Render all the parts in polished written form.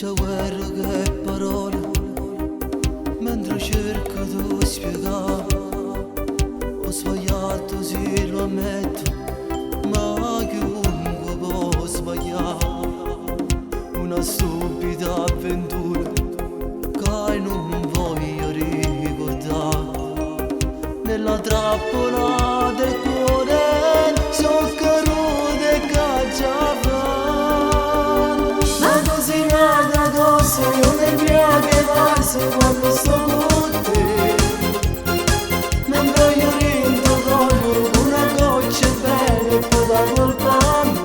c'è guerra che parole, mentre cerco di spiegare. Ho sbagliato, sì, lo ammetto, ma chiunque può sbagliare. Una stupida avventura che non voglio ricordare. Nella trappola del cuore sono caduto e cacciato. Ma così nada addosso, io mi piace farsi quando sto con te. Non voglio rintocogliere una goccia bene e poi da colpa a me.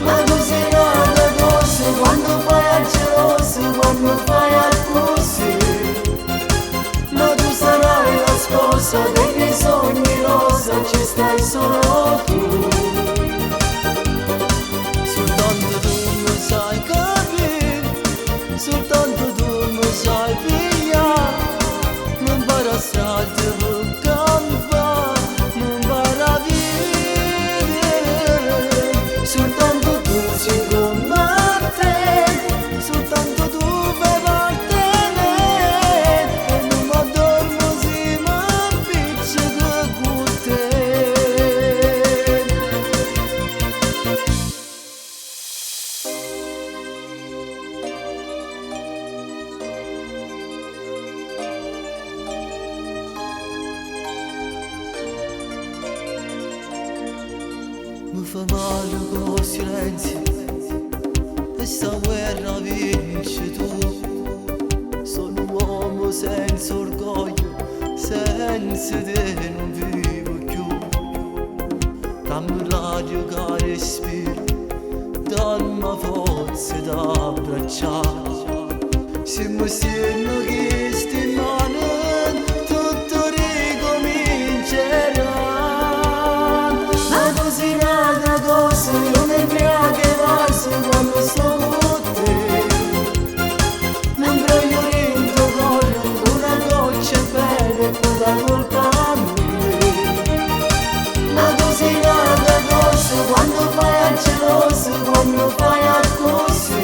Ma così nada addosso, quando fai al geloso, quando fai al così. Ma tu sarai la sposa dei miei sogni rosa, ci stai solo tu. Soltanto tu mi sai capire, soltanto tu mi sai pigliare. Non para strada per campare, non para vivere. Soltanto tu si combatte, soltanto tu fai parte me. E non mi addormo se mi appiccico con te. Mi fa male con silenzio, questa guerra vinci tu. Sono un uomo senza orgoglio, senza te non vivo più. Dammi l'aria che respiro, dammi forza da abbracciare. Se mi stiano queste mani, tutto ricomincerà. Ma così nada cosa, io mi piace farsi quando sto con te. Non voglio rintocogliere una goccia bene e poi da colpa a me. Ma così nada cosa, quando fai al geloso, quando fai al così.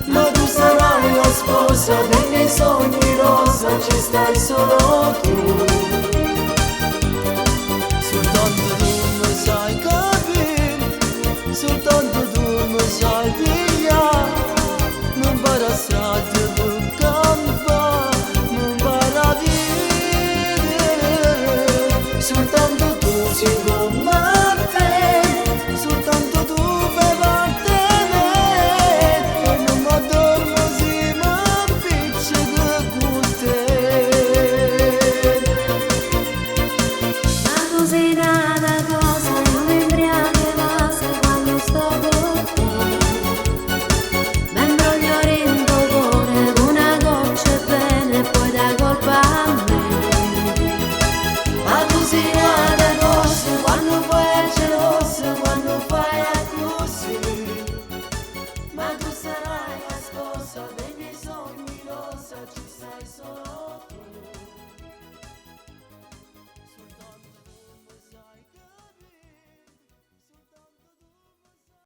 Ma tu sarai la sposa dei miei sogni rosa, ci stai solo